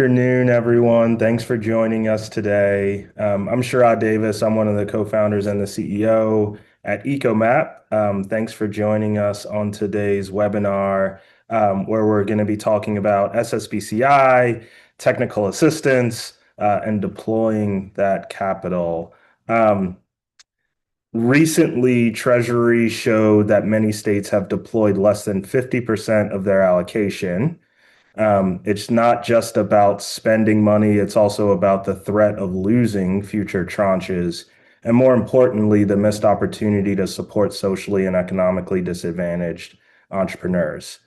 afternoon, everyone. Thanks for joining us today. I'm Sherrod Davis. I'm one of the co-founders and the CEO at EcoMap. Thanks for joining us on today's webinar, where we're going to be talking about SSBCI, technical assistance, and deploying that capital. Um, Recently, Treasury showed that many states have deployed less than 50% of their allocation. It's not just about spending money, it's also about the threat of losing future tranches, and more importantly, the missed opportunity to support socially and economically disadvantaged entrepreneurs.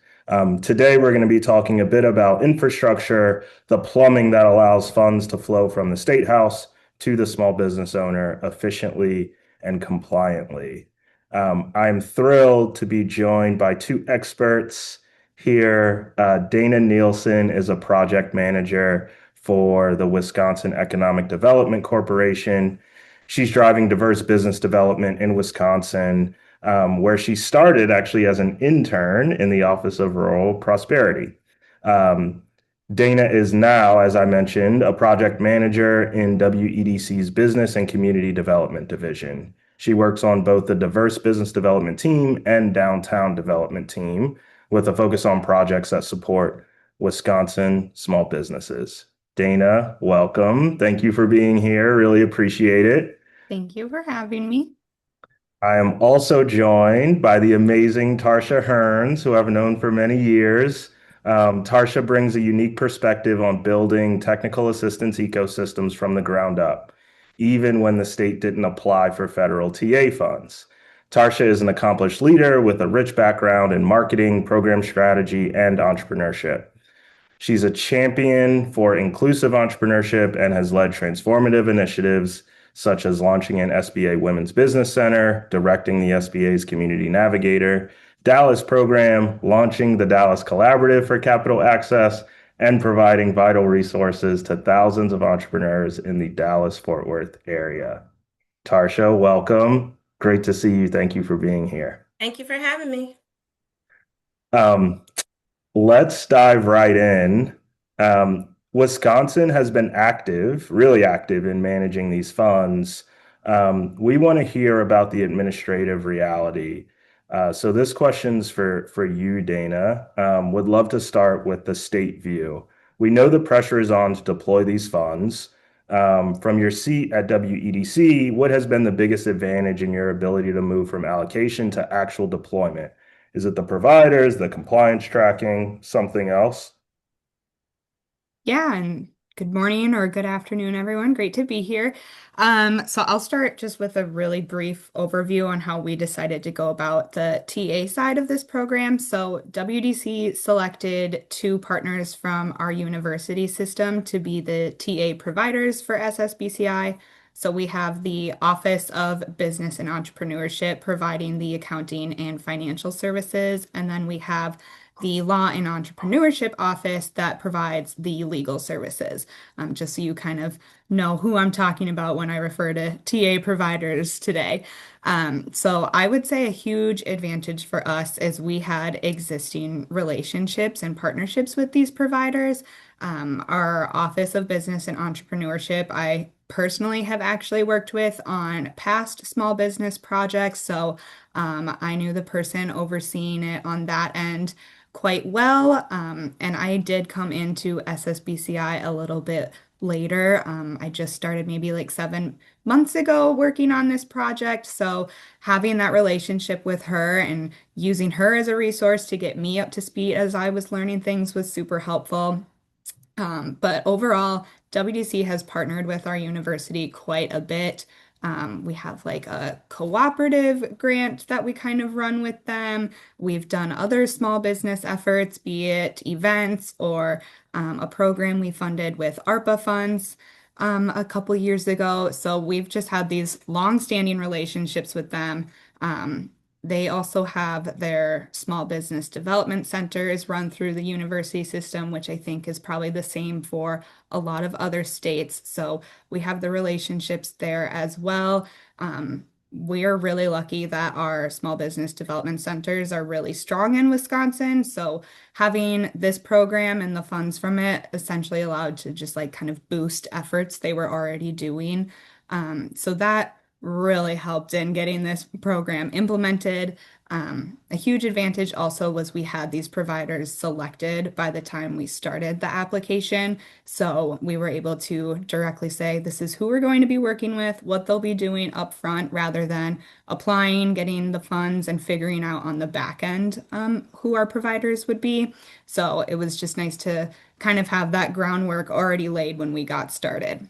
Today, we're going to be talking a bit about infrastructure, the plumbing that allows funds to flow from the State House to the small business owner efficiently and compliantly. I'm thrilled to be joined by two experts here. Dana Nielsen is a project manager for the Wisconsin Economic Development Corporation. She's driving diverse business development in Wisconsin, where she started actually as an intern in the Office of Rural Prosperity. Um, Dana is now, as I mentioned, a project manager in WEDC's Business and Community Development Division. She works on both the diverse business development team and downtown development team, with a focus on projects that support Wisconsin small businesses. Dana, welcome. Thank you for being here. Really appreciate it. Thank you for having me. I am also joined by the amazing Tarsha Hearns, who I've known for many years. Tarsha brings a unique perspective on building technical assistance ecosystems from the ground up, even when the state didn't apply for federal TA funds. Tarsha is an accomplished leader with a rich background in marketing, program strategy, and entrepreneurship. She's a champion for inclusive entrepreneurship and has led transformative initiatives such as launching an SBA Women's Business Center, directing the SBA's Community Navigator Dallas program, launching the Dallas Collaborative for Capital Access, and providing vital resources to thousands of entrepreneurs in the Dallas-Fort Worth area. Tarsha, welcome. Great to see you. Thank you for being here. Thank you for having me. Um, Let's dive right in. Wisconsin has been active, really active in managing these funds. We want to hear about the administrative reality. So this question's for you, Dana. Would love to start with the state view. We know the pressure is on to deploy these funds. From your seat at WEDC, what has been the biggest advantage in your ability to move from allocation to actual deployment? Is it the providers, the compliance tracking, something else? Yeah, and good morning or good afternoon, everyone. Great to be here. So I'll start just with a really brief overview on how we decided to go about the TA side of this program. So WDC selected two partners from our university system to be the TA providers for SSBCI. So we have the Office of Business and Entrepreneurship providing the accounting and financial services, and then we have the Law and Entrepreneurship Office that provides the legal services. Just so you kind of know who I'm talking about when I refer to TA providers today. So I would say a huge advantage for us is we had existing relationships and partnerships with these providers. Our Office of Business and Entrepreneurship, I personally have actually worked with on past small business projects. So I knew the person overseeing it on that end quite well. And I did come into SSBCI a little bit later. I just started maybe like 7 months ago working on this project. So having that relationship with her and using her as a resource to get me up to speed as I was learning things was super helpful. But overall, WDC has partnered with our university quite a bit. We have like a cooperative grant that we kind of run with them. We've done other small business efforts, be it events or a program we funded with ARPA funds a couple years ago. So we've just had these long-standing relationships with them. They also have their small business development centers run through the university system, which I think is probably the same for a lot of other states. So we have the relationships there as well. we're really lucky that our small business development centers are really strong in Wisconsin. So having this program and the funds from it essentially allowed to just like kind of boost efforts they were already doing. So that really helped in getting this program implemented. A huge advantage also was we had these providers selected by the time we started the application. So we were able to directly say, this is who we're going to be working with, what they'll be doing up front, rather than applying, getting the funds, and figuring out on the back end who our providers would be. So it was just nice to kind of have that groundwork already laid when we got started.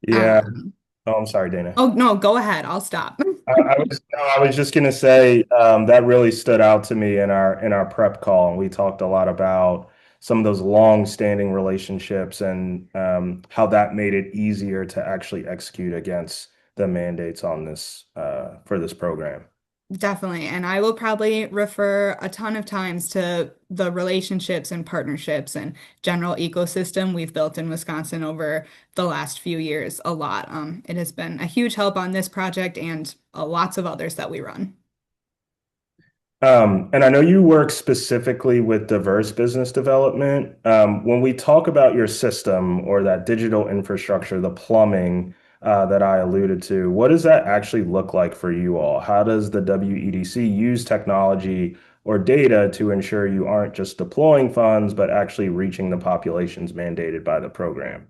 Yeah. Um, Oh, I'm sorry, Dana. oh, no, go ahead. I'll stop. I was just gonna say that really stood out to me in our prep call, and we talked a lot about some of those long-standing relationships and how that made it easier to actually execute against the mandates on this for this program. Definitely. And I will probably refer a ton of times to the relationships and partnerships and general ecosystem we've built in Wisconsin over the last few years a lot. It has been a huge help on this project and lots of others that we run. And I know you work specifically with diverse business development. When we talk about your system or that digital infrastructure, the plumbing that I alluded to, what does that actually look like for you all? How does the WEDC use technology or data to ensure you aren't just deploying funds, but actually reaching the populations mandated by the program?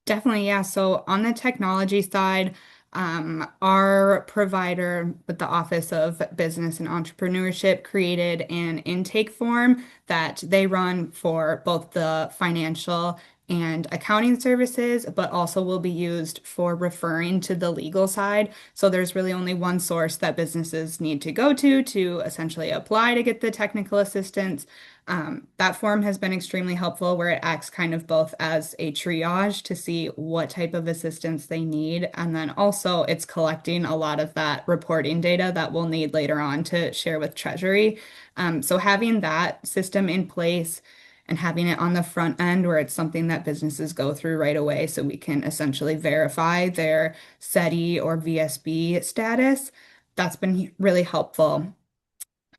Definitely, yeah. So on the technology side, our provider with the Office of Business and Entrepreneurship created an intake form that they run for both the financial and accounting services, but also will be used for referring to the legal side. So there's really only one source that businesses need to go to essentially apply to get the technical assistance. That form has been extremely helpful where it acts kind of both as a triage to see what type of assistance they need. And then also it's collecting a lot of that reporting data that we'll need later on to share with Treasury. So having that system in place and having it on the front end where it's something that businesses go through right away so we can essentially verify their SEDI or VSB status, that's been really helpful.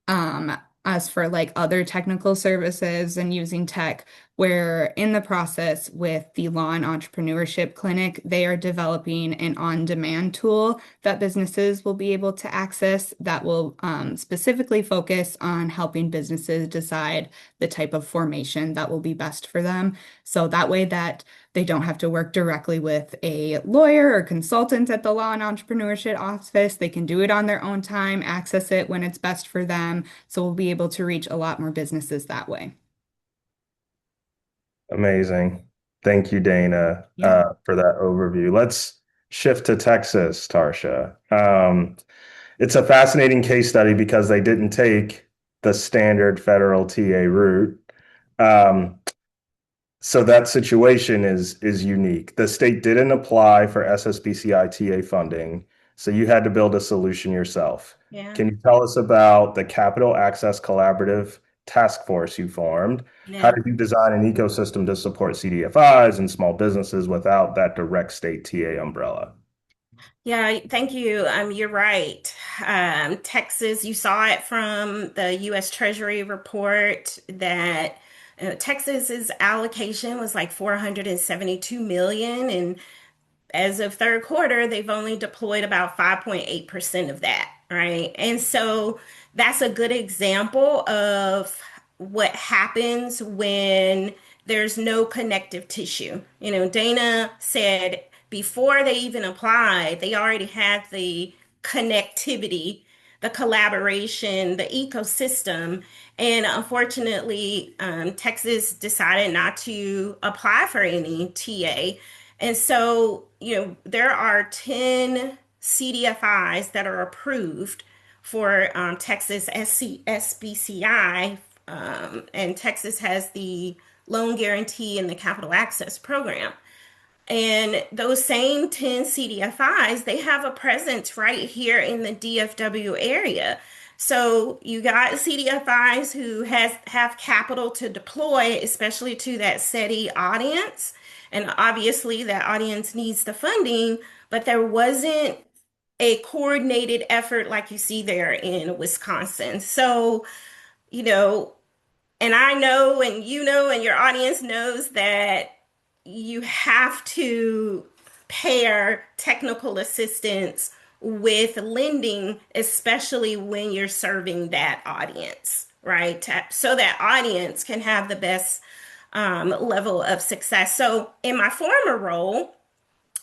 As for like other technical services and using tech, we're in the process with the Law and Entrepreneurship Clinic. They are developing an on-demand tool that businesses will be able to access that will specifically focus on helping businesses decide the type of formation that will be best for them. So that way that they don't have to work directly with a lawyer or consultant at the Law and Entrepreneurship Office. They can do it on their own time, access it when it's best for them. So we'll be able to reach a lot more businesses that way. Amazing. Thank you, Dana, Yeah. for that overview. Let's shift to Texas, Tarsha. It's a fascinating case study because they didn't take the standard federal TA route. Um, so that situation is unique. The state didn't apply for SSBCI TA funding, so you had to build a solution yourself. Yeah, Can you tell us about the Capital Access Collaborative task force you formed? How yeah, did you design an ecosystem to support CDFIs and small businesses without that direct state TA umbrella? yeah. Thank you. You're right. Texas, you saw it from the U.S. Treasury report that Texas's allocation was like 472 million, and as of third quarter, they've only deployed about 5.8% of that, right? And so that's a good example of what happens when there's no connective tissue. You know, Dana said before they even applied, they already had the connectivity, the collaboration, the ecosystem. And unfortunately, Texas decided not to apply for any TA. And so, there are 10 CDFIs that are approved for Texas SBCI, and Texas has the loan guarantee and the capital access program. And those same 10 CDFIs, they have a presence right here in the DFW area. So you got CDFIs who have capital to deploy, especially to that SEDI audience. And obviously that audience needs the funding, but there wasn't a coordinated effort like you see there in Wisconsin. So, you know, and I know, and you know, and your audience knows that you have to pair technical assistance with lending, especially when you're serving that audience, right? So that audience can have the best level of success. So, in my former role,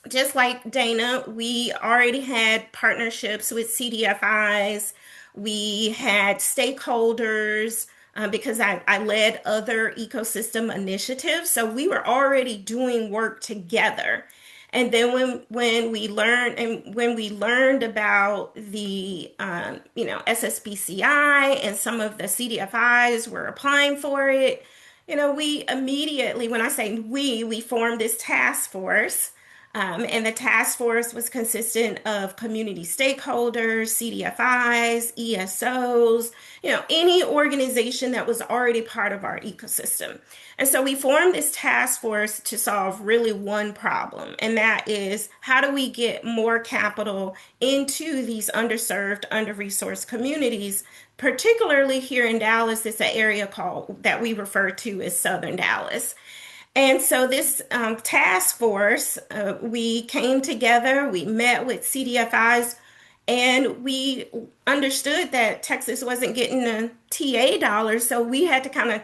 just like Dana, we already had partnerships with CDFIs. We had stakeholders because I led other ecosystem initiatives. So we were already doing work together. And then when we learned about the SSBCI and some of the CDFIs were applying for it, we immediately, when I say we formed this task force, and the task force was consistent of community stakeholders, CDFIs, ESOs, any organization that was already part of our ecosystem. And so we formed this task force to solve really one problem, and that is how do we get more capital into these underserved, under-resourced communities, particularly here in Dallas. It's an area that we refer to as Southern Dallas. And so this task force, we came together, we met with CDFIs, and we understood that Texas wasn't getting the TA dollars, so we had to kind of,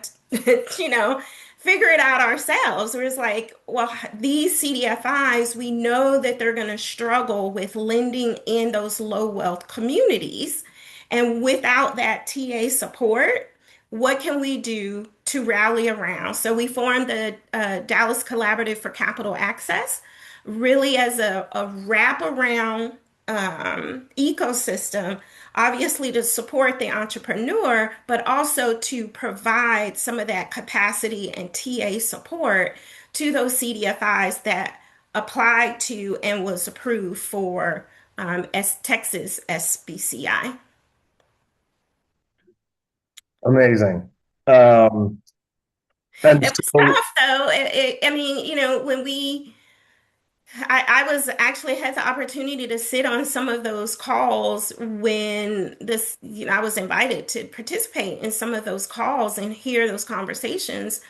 figure it out ourselves. It was like, well, these CDFIs, we know that they're going to struggle with lending in those low wealth communities. And without that TA support, what can we do to rally around? So we formed the Dallas Collaborative for Capital Access, really as a wraparound ecosystem, obviously to support the entrepreneur, but also to provide some of that capacity and TA support to those CDFIs that applied to and was approved for Texas SBCI. Amazing. Um, and It was so, tough though. I mean, when I was actually had the opportunity to sit on some of those calls when I was invited to participate in some of those calls and hear those conversations.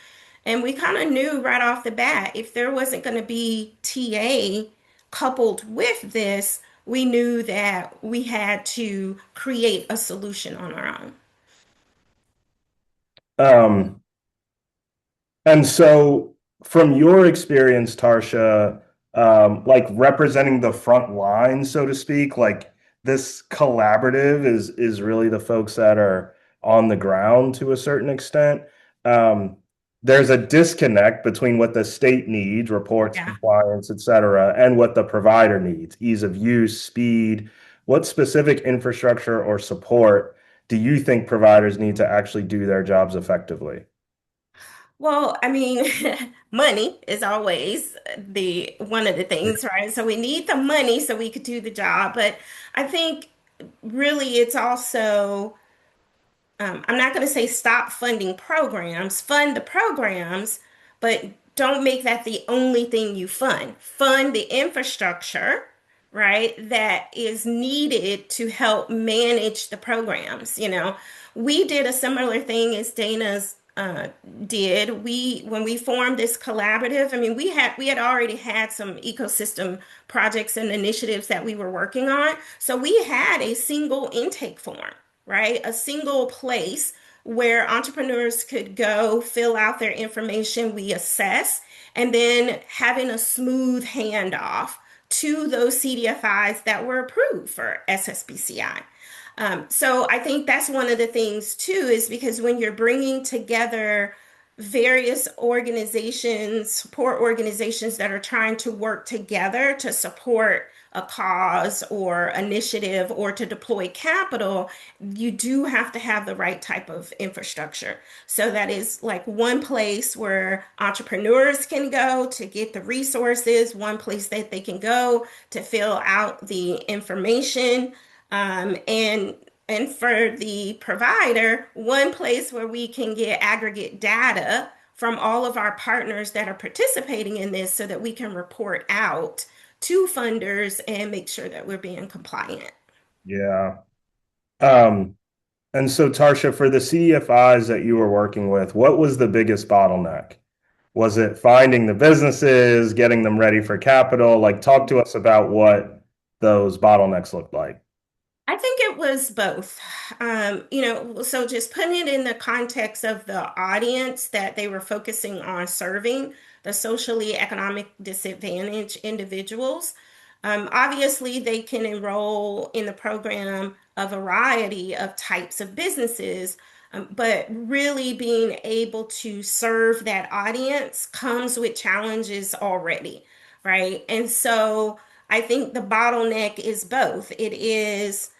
And we kind of knew right off the bat, if there wasn't going to be TA coupled with this, we knew that we had to create a solution on our own. um, And so, from your experience, Tarsha, like representing the front line, so to speak, like this collaborative is really the folks that are on the ground to a certain extent. Um, there's a disconnect between what the state needs, reports, Yeah. compliance, et cetera, and what the provider needs, ease of use, speed. What specific infrastructure or support do you think providers need to actually do their jobs effectively? Well, I mean, money is always the one of the things, right? So we need the money so we could do the job. But I think really it's also I'm not going to say stop funding programs, fund the programs, but don't make that the only thing you fund. Fund the infrastructure, right, that is needed to help manage the programs. We did a similar thing as Dana's did. When we formed this collaborative, I mean, we had already had some ecosystem projects and initiatives that we were working on. So we had a single intake form, right? A single place where entrepreneurs could go fill out their information, we assess, and then having a smooth handoff to those CDFIs that were approved for SSBCI. So I think that's one of the things too, is because when you're bringing together various organizations, support organizations that are trying to work together to support a cause or initiative or to deploy capital, you do have to have the right type of infrastructure. So that is like one place where entrepreneurs can go to get the resources, one place that they can go to fill out the information, and for the provider, one place where we can get aggregate data from all of our partners that are participating in this so that we can report out to funders and make sure that we're being compliant. Yeah. Um, and so Tarsha, for the CDFIs that you were working with, what was the biggest bottleneck? Was it finding the businesses, getting them ready for capital? Like, talk to us about what those bottlenecks looked like. I think it was both. So just putting it in the context of the audience that they were focusing on serving, the socially economic disadvantaged individuals. Obviously, they can enroll in the program a variety of types of businesses, but really being able to serve that audience comes with challenges already, right? And so I think the bottleneck is both. It is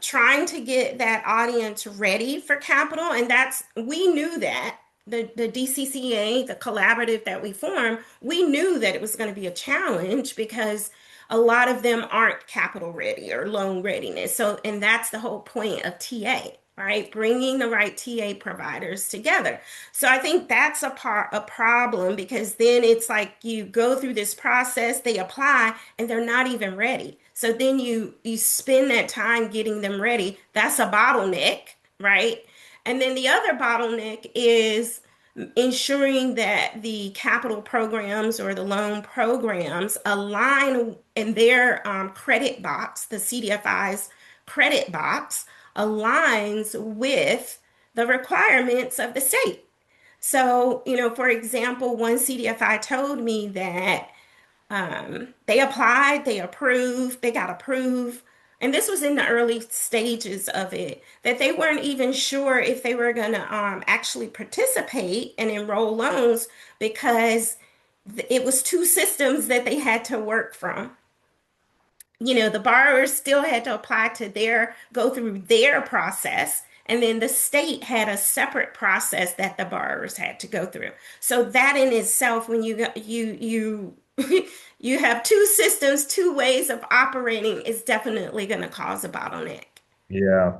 trying to get that audience ready for capital. And we knew that the DCCA, the collaborative that we formed, we knew that it was going to be a challenge because a lot of them aren't capital ready or loan readiness. So, and that's the whole point of TA, right? Bringing the right TA providers together. So I think that's a problem because then it's like you go through this process, they apply, and they're not even ready. So then you spend that time getting them ready. That's a bottleneck, right? And then the other bottleneck is ensuring that the capital programs or the loan programs align in their credit box, the CDFI's credit box aligns with the requirements of the state. So, for example, one CDFI told me that they applied, they approved, they got approved. And this was in the early stages of it, that they weren't even sure if they were going to actually participate and enroll loans because it was two systems that they had to work from. The borrowers still had to apply to go through their process. And then the state had a separate process that the borrowers had to go through. So that in itself, when you have two systems, two ways of operating, is definitely going to cause a bottleneck. Yeah.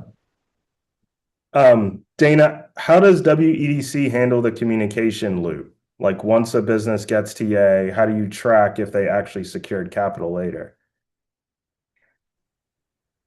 Dana, how does WEDC handle the communication loop? Like once a business gets TA, how do you track if they actually secured capital later?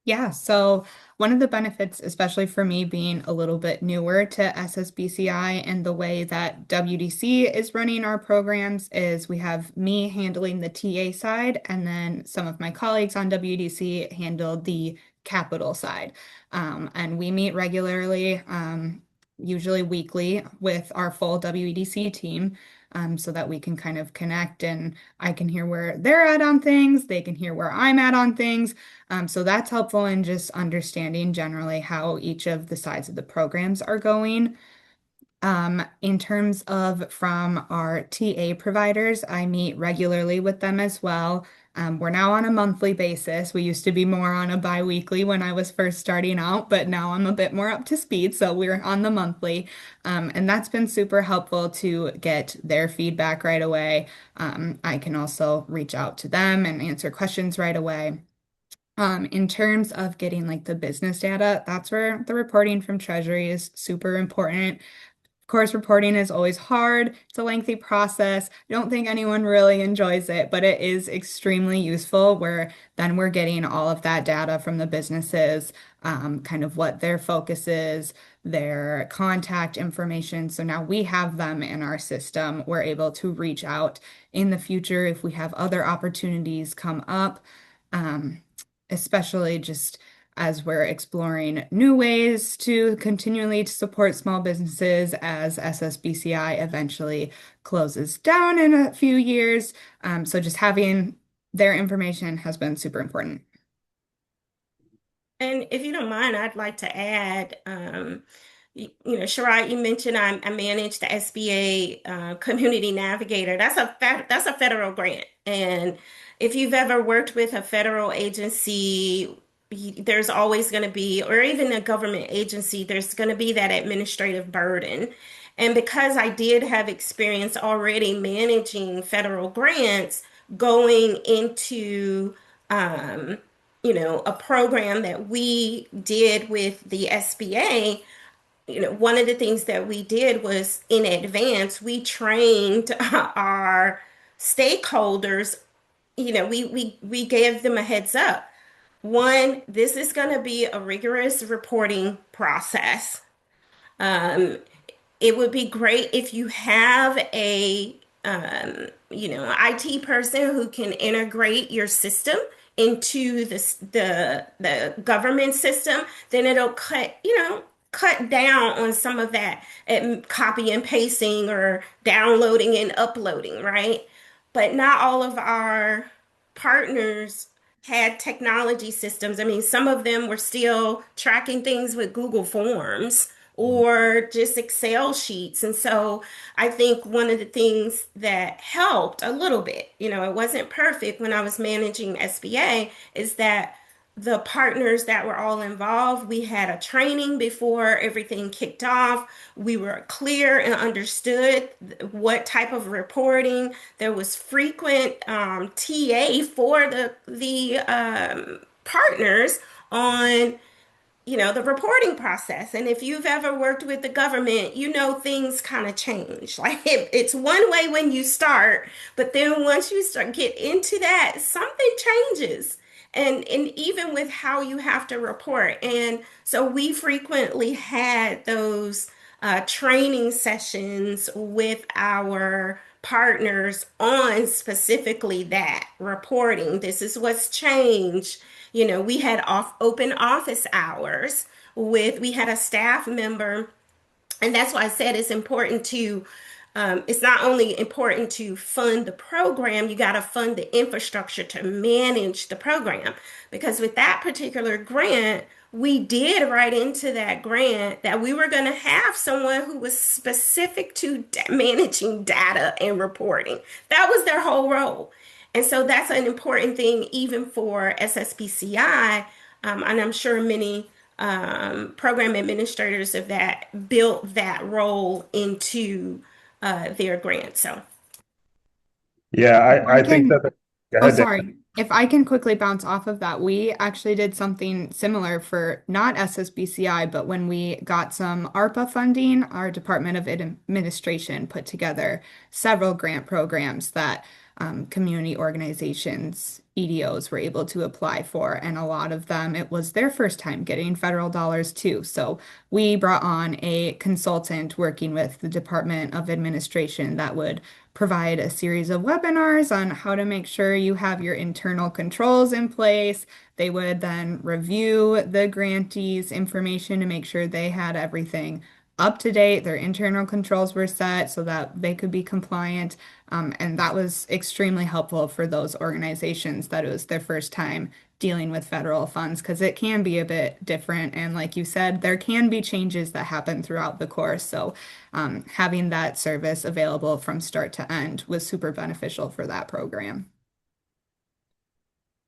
Yeah, so one of the benefits, especially for me being a little bit newer to SSBCI and the way that WDC is running our programs, is we have me handling the TA side, and then some of my colleagues on WDC handle the capital side. And we meet regularly, usually weekly, with our full WEDC team. So that we can kind of connect and I can hear where they're at on things, they can hear where I'm at on things. So that's helpful in just understanding generally how each of the sides of the programs are going. In terms of from our TA providers, I meet regularly with them as well. We're now on a monthly basis. We used to be more on a bi-weekly when I was first starting out, but now I'm a bit more up to speed. So we're on the monthly. And that's been super helpful to get their feedback right away. I can also reach out to them and answer questions right away. In terms of getting like the business data, that's where the reporting from Treasury is super important. Of course, reporting is always hard. It's a lengthy process. I don't think anyone really enjoys it, but it is extremely useful where then we're getting all of that data from the businesses, kind of what their focus is, their contact information. So now we have them in our system. We're able to reach out in the future if we have other opportunities come up, um, especially just as we're exploring new ways to continually support small businesses as SSBCI eventually closes down in a few years. So just having their information has been super important. And if you don't mind, I'd like to add, Sharai, you mentioned I manage the SBA Community Navigator. That's a federal grant, and if you've ever worked with a federal agency, there's always going to be, or even a government agency, there's going to be that administrative burden. And because I did have experience already managing federal grants, going into a program that we did with the SBA, one of the things that we did was in advance, we trained our stakeholders. We gave them a heads up. One, this is going to be a rigorous reporting process. Um, it would be great if you have IT person who can integrate your system into the government system. Then it'll cut down on some of that copy and pasting or downloading and uploading, right? But not all of our partners had technology systems. I mean, some of them were still tracking things with Google Forms or just Excel sheets. And so I think one of the things that helped a little bit, it wasn't perfect when I was managing SBA, is that the partners that were all involved, we had a training before everything kicked off. We were clear and understood what type of reporting. There was frequent TA for the partners on the reporting process. And if you've ever worked with the government, things kind of change. Like it's one way when you start, but then once you start get into that, something changes. And even with how you have to report. And so we frequently had those training sessions with our partners on specifically that reporting. This is what's changed. We had open office hours we had a staff member, and that's why I said it's not only important to fund the program, you got to fund the infrastructure to manage the program. Because with that particular grant, we did write into that grant that we were going to have someone who was specific to managing data and reporting. That was their whole role. And so that's an important thing even for SSBCI. And I'm sure many program administrators of that built that role into their grant. So, Yeah, If I I think can, that. Go oh, ahead, Dan. sorry. If I can quickly bounce off of that, we actually did something similar for not SSBCI, but when we got some ARPA funding, our Department of Administration put together several grant programs that community organizations, EDOs were able to apply for. And a lot of them, it was their first time getting federal dollars too. So we brought on a consultant working with the Department of Administration that would provide a series of webinars on how to make sure you have your internal controls in place. They would then review the grantees' information to make sure they had everything up to date, their internal controls were set so that they could be compliant. And that was extremely helpful for those organizations that it was their first time dealing with federal funds because it can be a bit different. And like you said, there can be changes that happen throughout the course. So having that service available from start to end was super beneficial for that program.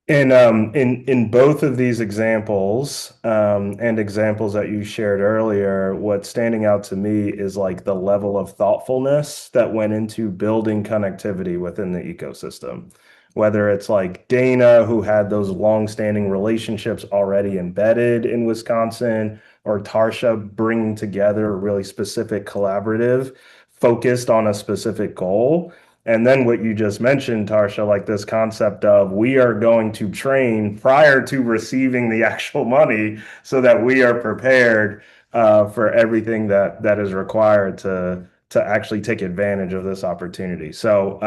In both of these examples, and examples that you shared earlier, what's standing out to me is like the level of thoughtfulness that went into building connectivity within the ecosystem. Whether it's like Dana, who had those long-standing relationships already embedded in Wisconsin, or Tarsha bringing together a really specific collaborative focused on a specific goal. And then what you just mentioned, Tarsha, like this concept of we are going to train prior to receiving the actual money so that we are prepared for everything that is required to actually take advantage of this opportunity. So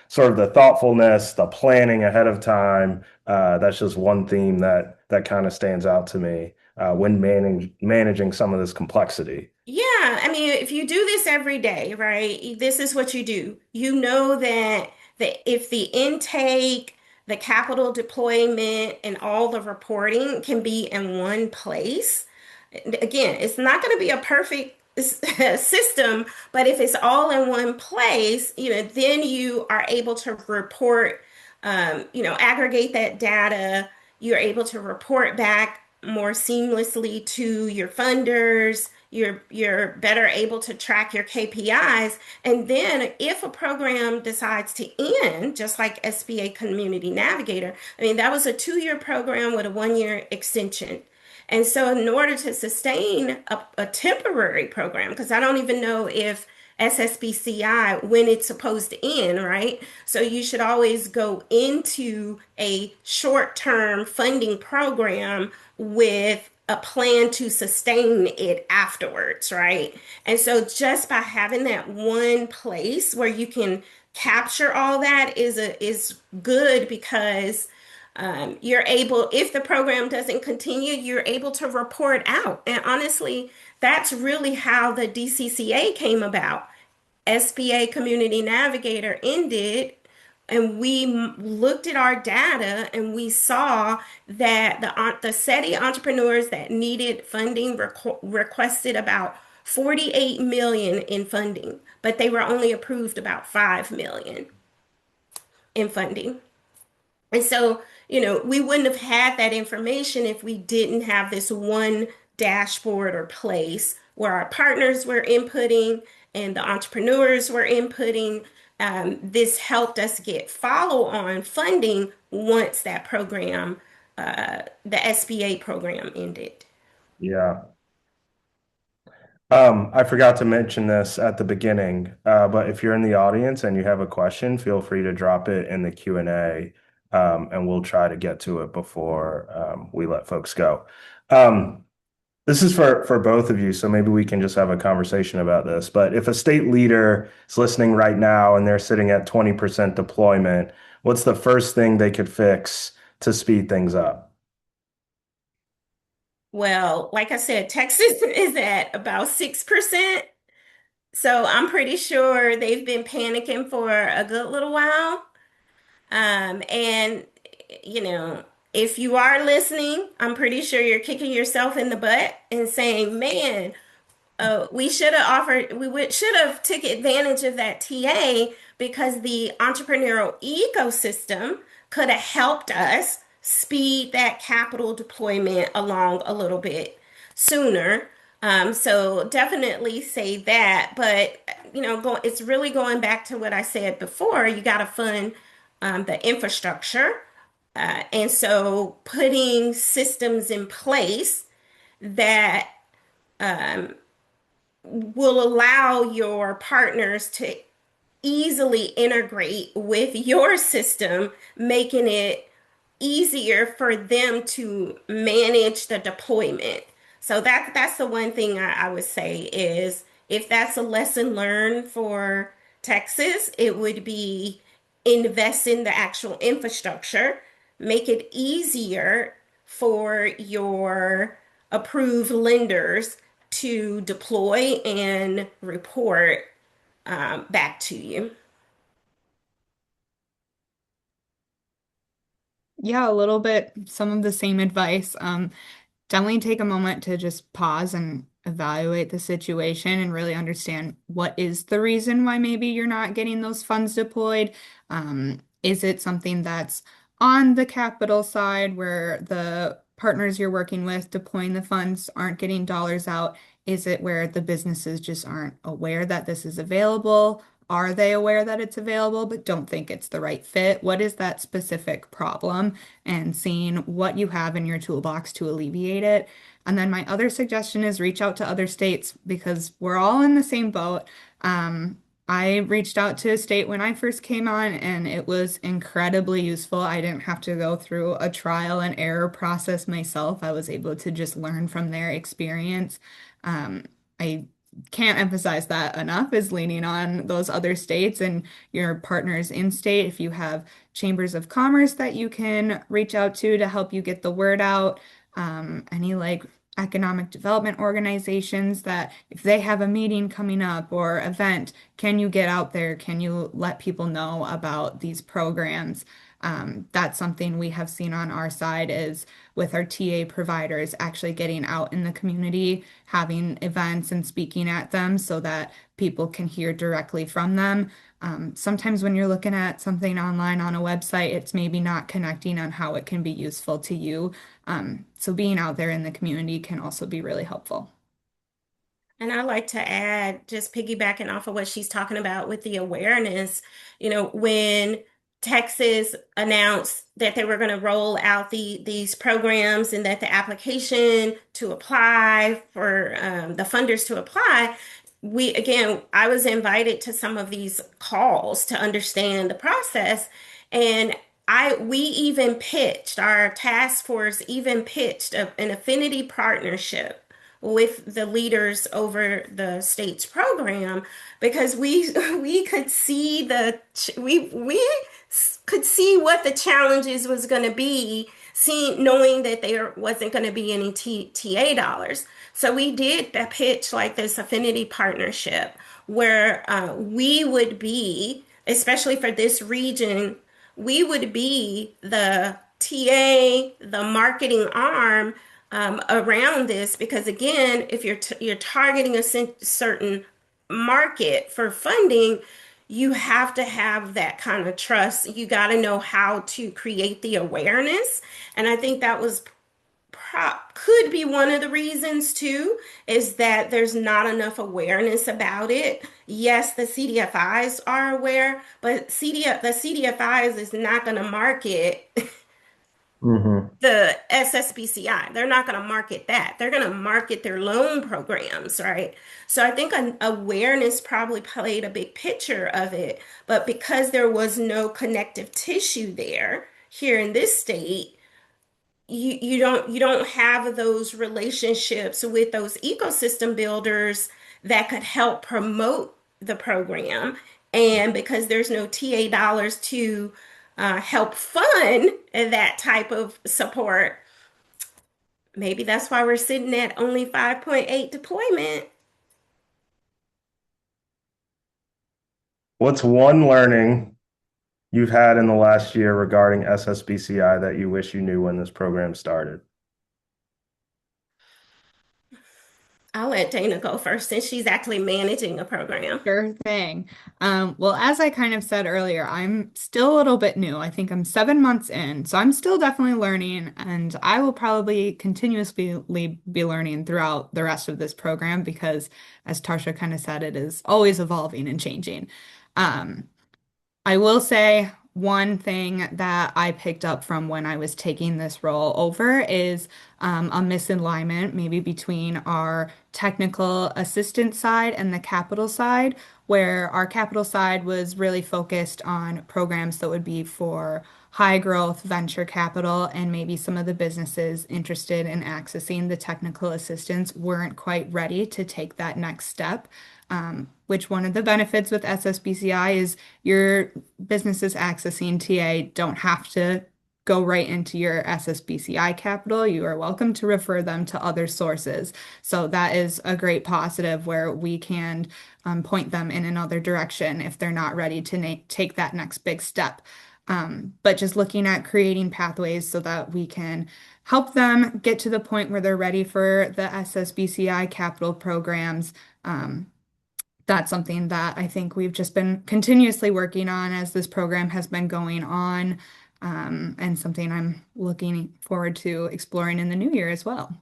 sort of the thoughtfulness, the planning ahead of time, that's just one theme that kind of stands out to me when managing some of this complexity. yeah, I mean, if you do this every day, right, this is what you do. You know that if the intake, the capital deployment, and all the reporting can be in one place, again, it's not going to be a perfect system, but if it's all in one place, then you are able to report, aggregate that data. You're able to report back more seamlessly to your funders. You're better able to track your KPIs. And then if a program decides to end, just like SBA Community Navigator, I mean, that was a 2-year program with a 1-year extension. And so, in order to sustain a temporary program, because I don't even know if SSBCI when it's supposed to end, right? So, you should always go into a short term funding program with a plan to sustain it afterwards, right? And so, just by having that one place where you can capture all that is good because you're able, if the program doesn't continue, you're able to report out. And honestly, that's really how the DCCA came about. SBA Community Navigator ended, and we looked at our data and we saw that the SETI entrepreneurs that needed funding requested about 48 million in funding, but they were only approved about 5 million in funding. And so, we wouldn't have had that information if we didn't have this one dashboard or place where our partners were inputting and the entrepreneurs were inputting. This helped us get follow-on funding once that program, the SBA program ended. Yeah. I forgot to mention this at the beginning, but if you're in the audience and you have a question, feel free to drop it in the Q&A, and we'll try to get to it before we let folks go. This is for both of you, so maybe we can just have a conversation about this. But if a state leader is listening right now and they're sitting at 20% deployment, what's the first thing they could fix to speed things up? Well, like I said, Texas is at about 6%. So I'm pretty sure they've been panicking for a good little while. And, you know, if you are listening, I'm pretty sure you're kicking yourself in the butt and saying, man, we should have should have took advantage of that TA because the entrepreneurial ecosystem could have helped us speed that capital deployment along a little bit sooner. So definitely say that, but it's really going back to what I said before. You got to fund the infrastructure, and so putting systems in place that will allow your partners to easily integrate with your system, making it easier for them to manage the deployment. So that's the one thing I would say is if that's a lesson learned for Texas, it would be invest in the actual infrastructure, make it easier for your approved lenders to deploy and report back to you. Yeah, a little bit, some of the same advice. Definitely take a moment to just pause and evaluate the situation and really understand what is the reason why maybe you're not getting those funds deployed. Is it something that's on the capital side where the partners you're working with deploying the funds aren't getting dollars out? Is it where the businesses just aren't aware that this is available? Are they aware that it's available but don't think it's the right fit? What is that specific problem? And seeing what you have in your toolbox to alleviate it. And then my other suggestion is reach out to other states because we're all in the same boat. I reached out to a state when I first came on, and it was incredibly useful. I didn't have to go through a trial and error process myself. I was able to just learn from their experience. I can't emphasize that enough is leaning on those other states and your partners in state. If you have chambers of commerce that you can reach out to help you get the word out, any like economic development organizations that if they have a meeting coming up or event, can you get out there? Can you let people know about these programs? That's something we have seen on our side is with our TA providers actually getting out in the community, having events and speaking at them so that people can hear directly from them. Sometimes when you're looking at something online on a website, it's maybe not connecting on how it can be useful to you. So being out there in the community can also be really helpful. And I like to add, just piggybacking off of what she's talking about with the awareness, when Texas announced that they were going to roll out these programs and that the application to apply for the funders to apply, I was invited to some of these calls to understand the process. And we even pitched, our task force even pitched an affinity partnership with the leaders over the state's program because we could see we could see what the challenges was going to be, seeing knowing that there wasn't going to be any TA dollars. So we did that pitch like this affinity partnership where we would be, especially for this region, we would be the TA, the marketing arm around this. Because again, if you're targeting a certain market for funding, you have to have that kind of trust. You got to know how to create the awareness. And I think that was could be one of the reasons too, is that there's not enough awareness about it. Yes, the CDFIs are aware, but the CDFIs is not going to market Hmm. the SSBCI. They're not going to market that. They're going to market their loan programs, right? So I think an awareness probably played a big picture of it. But because there was no connective tissue there here in this state, you don't have those relationships with those ecosystem builders that could help promote the program. And because there's no TA dollars to help fund that type of support, maybe that's why we're sitting at only 5.8 deployment. What's one learning you've had in the last year regarding SSBCI that you wish you knew when this program started? I'll let Dana go first since she's actually managing a program. Sure thing. Well, as I kind of said earlier, I'm still a little bit new. I think I'm 7 months in, so I'm still definitely learning, and I will probably continuously be learning throughout the rest of this program because, as Tarsha kind of said, it is always evolving and changing. Um, I will say one thing that I picked up from when I was taking this role over is a misalignment, maybe between our technical assistant side and the capital side, where our capital side was really focused on programs that would be for high growth venture capital, and maybe some of the businesses interested in accessing the technical assistance weren't quite ready to take that next step. Which one of the benefits with SSBCI is your businesses accessing TA don't have to go right into your SSBCI capital. You are welcome to refer them to other sources. So that is a great positive where we can point them in another direction if they're not ready to take that next big step. But just looking at creating pathways so that we can help them get to the point where they're ready for the SSBCI capital programs. That's something that I think we've just been continuously working on as this program has been going on, and something I'm looking forward to exploring in the new year as well.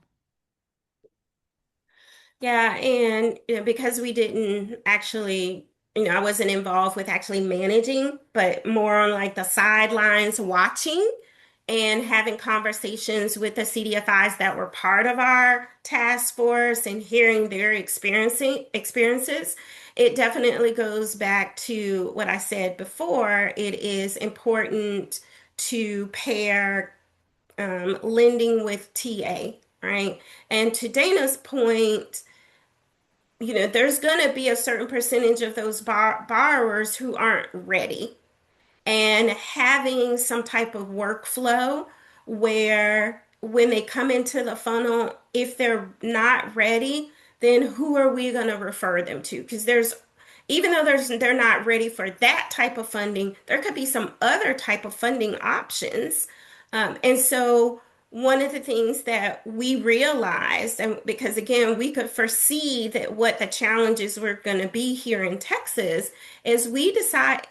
Yeah, and because we didn't actually, I wasn't involved with actually managing, but more on like the sidelines watching and having conversations with the CDFIs that were part of our task force and hearing their experiences. It definitely goes back to what I said before. It is important to pair lending with TA, right? And to Dana's point, there's going to be a certain percentage of those borrowers who aren't ready. And having some type of workflow where when they come into the funnel, if they're not ready, then who are we going to refer them to? Because even though they're not ready for that type of funding, there could be some other type of funding options. And so one of the things that we realized, and because again, we could foresee that what the challenges were going to be here in Texas, is we decide,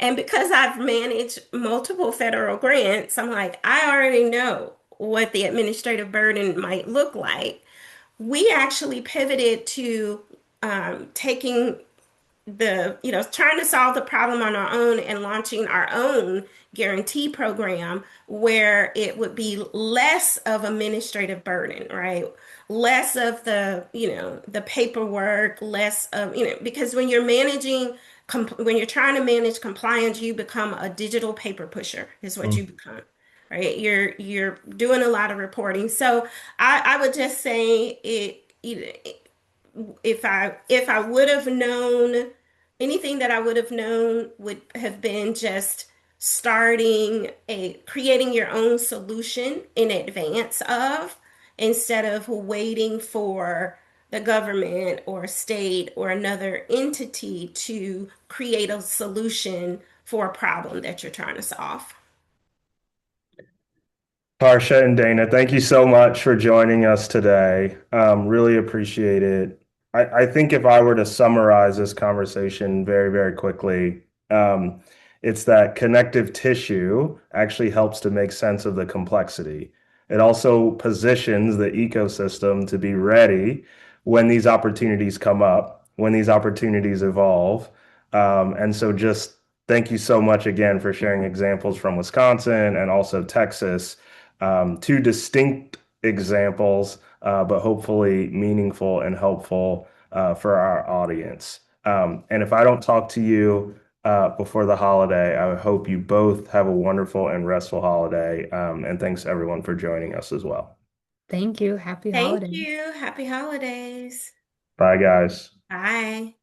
and because I've managed multiple federal grants, I'm like, I already know what the administrative burden might look like. We actually pivoted to taking trying to solve the problem on our own and launching our own guarantee program where it would be less of administrative burden, right? Less of the paperwork, less of, because when you're when you're trying to manage compliance, you become a digital paper pusher, is what you Mm. become. Right? You're doing a lot of reporting. So I would just say if I would have known anything that I would have known would have been just creating your own solution in advance of instead of waiting for the government or state or another entity to create a solution for a problem that you're trying to solve. Tarsha and Dana, thank you so much for joining us today. Really appreciate it. I think if I were to summarize this conversation very, very quickly, it's that connective tissue actually helps to make sense of the complexity. It also positions the ecosystem to be ready when these opportunities come up, when these opportunities evolve. And so just thank you so much again for sharing examples from Wisconsin and also Texas, two distinct examples, but hopefully meaningful and helpful for our audience. And if I don't talk to you before the holiday, I hope you both have a wonderful and restful holiday. And thanks everyone for joining us as well. Thank you. Happy Thank holidays. you. Happy holidays. Bye, guys. Bye.